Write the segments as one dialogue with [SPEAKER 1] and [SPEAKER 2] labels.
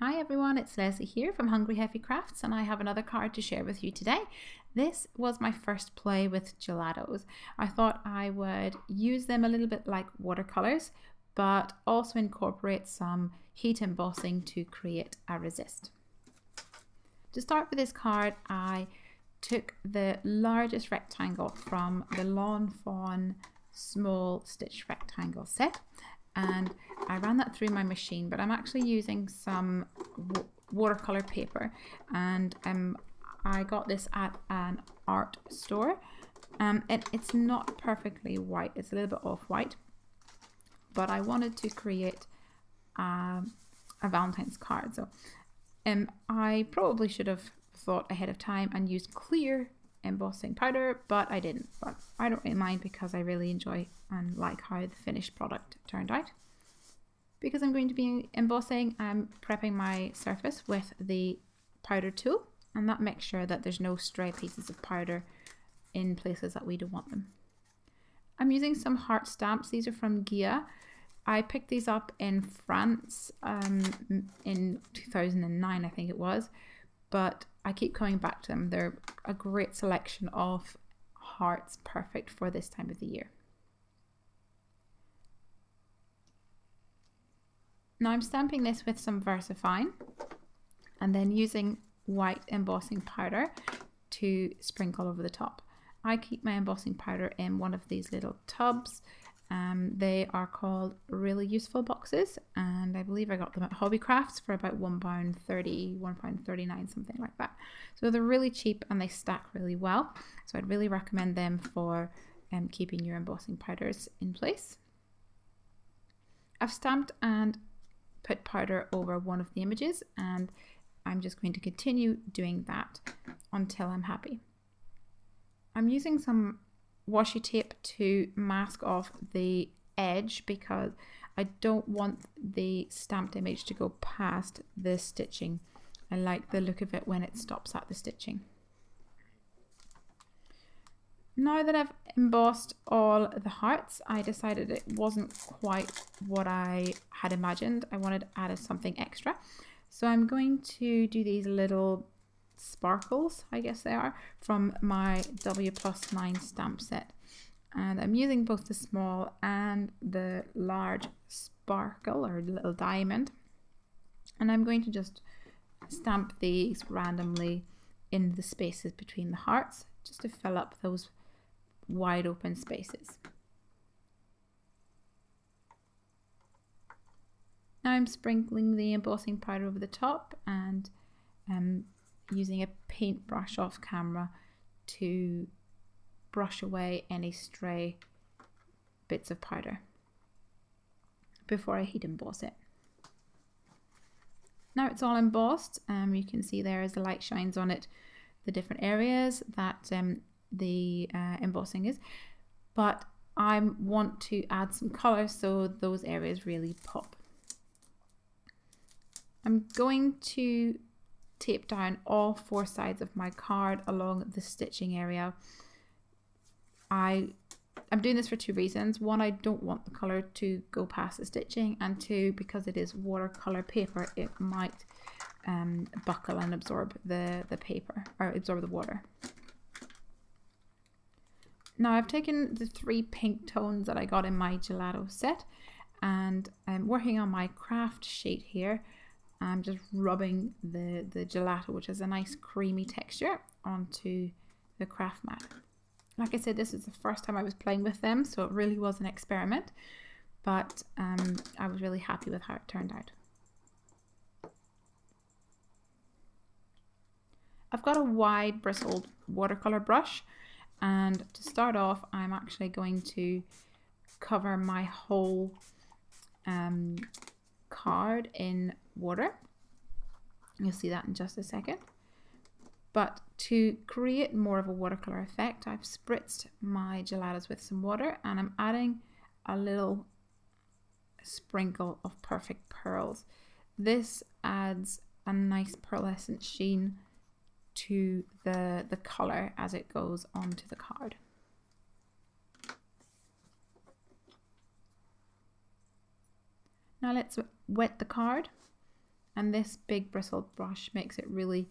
[SPEAKER 1] Hi everyone, it's Leslie here from Hungry Heavy Crafts, and I have another card to share with you today. This was my first play with gelatos. I thought I would use them a little bit like watercolors, but also incorporate some heat embossing to create a resist. To start with this card, I took the largest rectangle from the Lawn Fawn small stitch rectangle set, and I ran that through my machine, but I'm actually using some watercolor paper, and I got this at an art store, and it's not perfectly white, it's a little bit off-white, but I wanted to create a Valentine's card. So I probably should have thought ahead of time and used clear embossing powder, but I didn't. But I don't really mind because I really enjoy and like how the finished product turned out. Because I'm going to be embossing, I'm prepping my surface with the powder tool, and that makes sure that there's no stray pieces of powder in places that we don't want them. I'm using some heart stamps. These are from Gia. I picked these up in France in 2009, I think it was, but I keep coming back to them. They're a great selection of hearts, perfect for this time of the year. Now I'm stamping this with some VersaFine and then using white embossing powder to sprinkle over the top. I keep my embossing powder in one of these little tubs. They are called Really Useful Boxes, and I believe I got them at Hobby Crafts for about £1.30, £1.39, something like that. So they're really cheap and they stack really well. So I'd really recommend them for keeping your embossing powders in place. I've stamped and put powder over one of the images, and I'm just going to continue doing that until I'm happy. I'm using some washi tape to mask off the edge because I don't want the stamped image to go past the stitching. I like the look of it when it stops at the stitching. Now that I've embossed all the hearts, I decided it wasn't quite what I had imagined. I wanted to add something extra. So I'm going to do these little sparkles, I guess they are, from my W+9 stamp set. And I'm using both the small and the large sparkle or little diamond. And I'm going to just stamp these randomly in the spaces between the hearts, just to fill up those wide open spaces. Now I'm sprinkling the embossing powder over the top and using a paintbrush off camera to brush away any stray bits of powder before I heat emboss it. Now it's all embossed. You can see there as the light shines on it, the different areas that the embossing is, but I want to add some color so those areas really pop. I'm going to tape down all four sides of my card along the stitching area. I'm doing this for two reasons. One, I don't want the color to go past the stitching, and two, because it is watercolor paper, it might buckle and absorb the paper, or absorb the water. Now I've taken the 3 pink tones that I got in my gelato set, and I'm working on my craft sheet here. I'm just rubbing the gelato, which has a nice creamy texture, onto the craft mat. Like I said, this is the first time I was playing with them, so it really was an experiment, but I was really happy with how it turned out. I've got a wide bristled watercolor brush, and to start off I'm actually going to cover my whole card in water. You'll see that in just a second. But to create more of a watercolor effect, I've spritzed my gelatos with some water, and I'm adding a little sprinkle of perfect pearls. This adds a nice pearlescent sheen to the color as it goes onto the card. Now let's wet the card. And this big bristled brush makes it really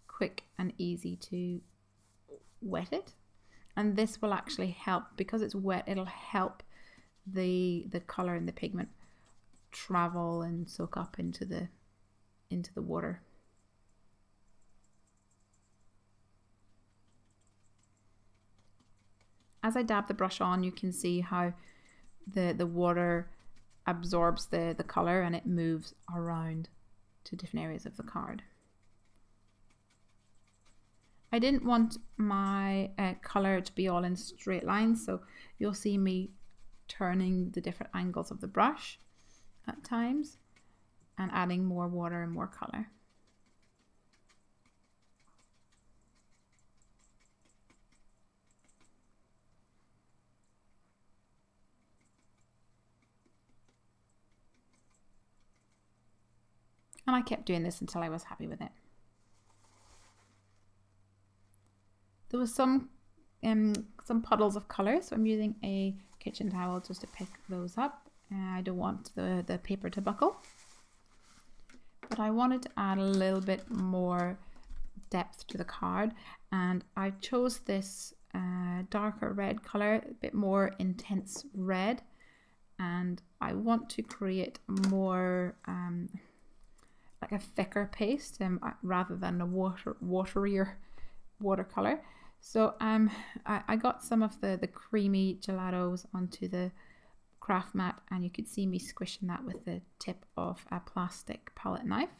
[SPEAKER 1] quick and easy to wet it. And this will actually help, because it's wet, it'll help the colour and the pigment travel and soak up into the water. As I dab the brush on, you can see how the water absorbs the colour and it moves around to different areas of the card. I didn't want my colour to be all in straight lines, so you'll see me turning the different angles of the brush at times and adding more water and more colour. And I kept doing this until I was happy with it. There was some puddles of colour, so I'm using a kitchen towel just to pick those up. I don't want the paper to buckle, but I wanted to add a little bit more depth to the card, and I chose this darker red colour, a bit more intense red, and I want to create more like a thicker paste rather than a waterier watercolor. So I got some of the creamy gelatos onto the craft mat, and you could see me squishing that with the tip of a plastic palette knife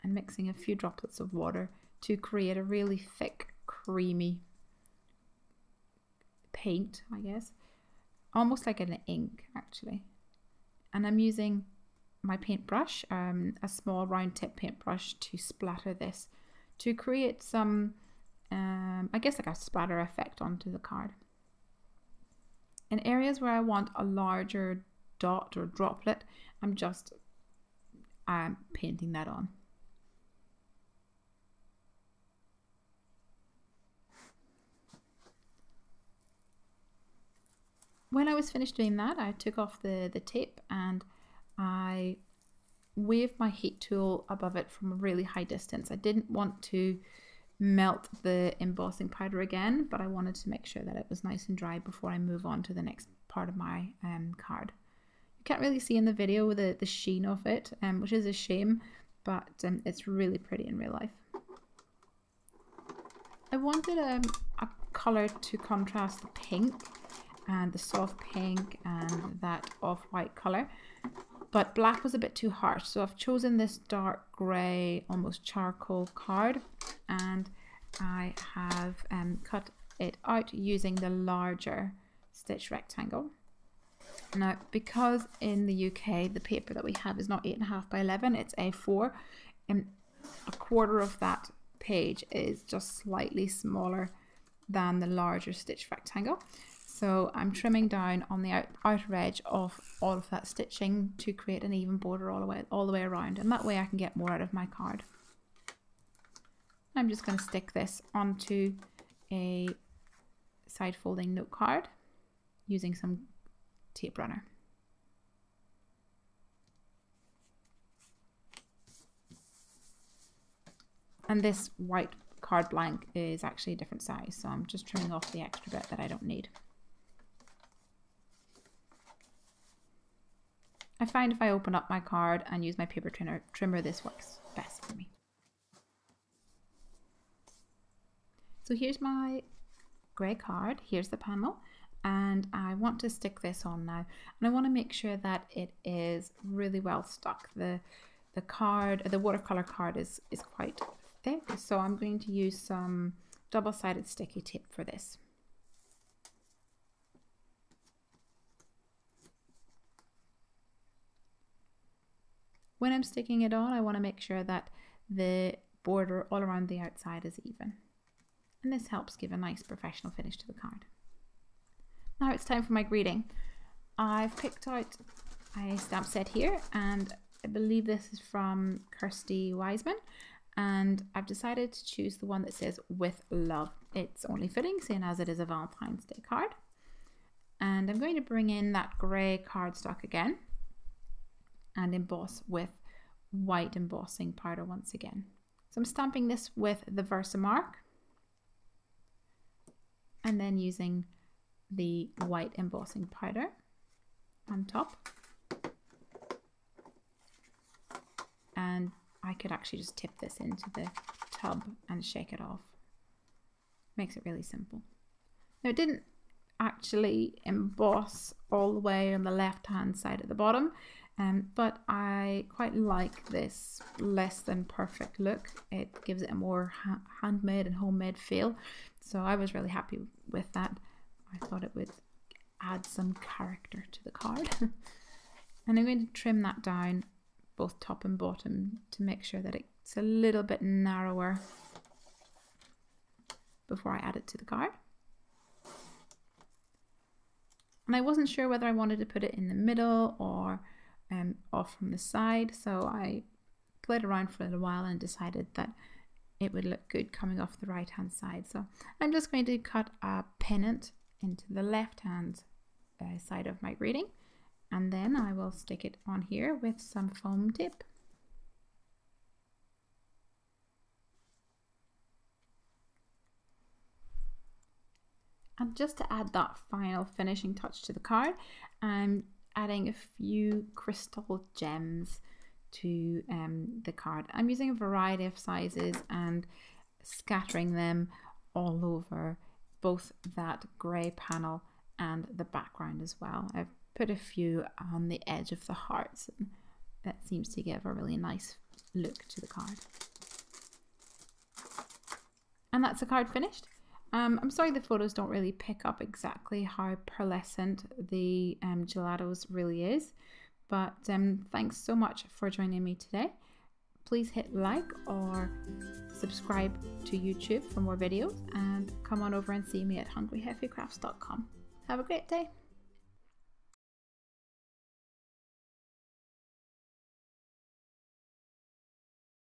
[SPEAKER 1] and mixing a few droplets of water to create a really thick, creamy paint, I guess, almost like an ink actually. And I'm using my paintbrush, a small round tip paintbrush, to splatter this to create some I guess like a splatter effect onto the card. In areas where I want a larger dot or droplet, I'm just painting that on. When I was finished doing that, I took off the tape and I waved my heat tool above it from a really high distance. I didn't want to melt the embossing powder again, but I wanted to make sure that it was nice and dry before I move on to the next part of my card. You can't really see in the video the sheen of it, which is a shame, but it's really pretty in real life. I wanted a colour to contrast the pink and the soft pink and that off-white colour, but black was a bit too harsh, so I've chosen this dark grey, almost charcoal card, and I have cut it out using the larger stitch rectangle. Now, because in the UK the paper that we have is not 8.5 by 11, it's A4, and a quarter of that page is just slightly smaller than the larger stitch rectangle. So I'm trimming down on the outer edge of all of that stitching to create an even border all the way around, and that way I can get more out of my card. I'm just going to stick this onto a side folding note card using some tape runner. And this white card blank is actually a different size, so I'm just trimming off the extra bit that I don't need. I find if I open up my card and use my paper trimmer, this works best for me. So here's my grey card, here's the panel, and I want to stick this on now. And I want to make sure that it is really well stuck. The watercolor card is quite thick, so I'm going to use some double-sided sticky tape for this. When I'm sticking it on, I want to make sure that the border all around the outside is even. And this helps give a nice professional finish to the card. Now it's time for my greeting. I've picked out a stamp set here, and I believe this is from Kirsty Wiseman, and I've decided to choose the one that says "With Love." It's only fitting, seeing as it is a Valentine's Day card. And I'm going to bring in that grey cardstock again and emboss with white embossing powder once again. So I'm stamping this with the Versamark and then using the white embossing powder on top. And I could actually just tip this into the tub and shake it off. Makes it really simple. Now it didn't actually emboss all the way on the left hand side at the bottom, but I quite like this less than perfect look. It gives it a more handmade and homemade feel, so I was really happy with that. I thought it would add some character to the card. And I'm going to trim that down both top and bottom to make sure that it's a little bit narrower before I add it to the card. And I wasn't sure whether I wanted to put it in the middle or off from the side, so I played around for a little while and decided that it would look good coming off the right hand side. So I'm just going to cut a pennant into the left hand side of my greeting, and then I will stick it on here with some foam tape. And just to add that final finishing touch to the card, I'm adding a few crystal gems to the card. I'm using a variety of sizes and scattering them all over both that grey panel and the background as well. I've put a few on the edge of the hearts, and that seems to give a really nice look to the card. And that's the card finished. I'm sorry the photos don't really pick up exactly how pearlescent the gelatos really is, but thanks so much for joining me today. Please hit like or subscribe to YouTube for more videos, and come on over and see me at hungryhealthycrafts.com. Have a great day.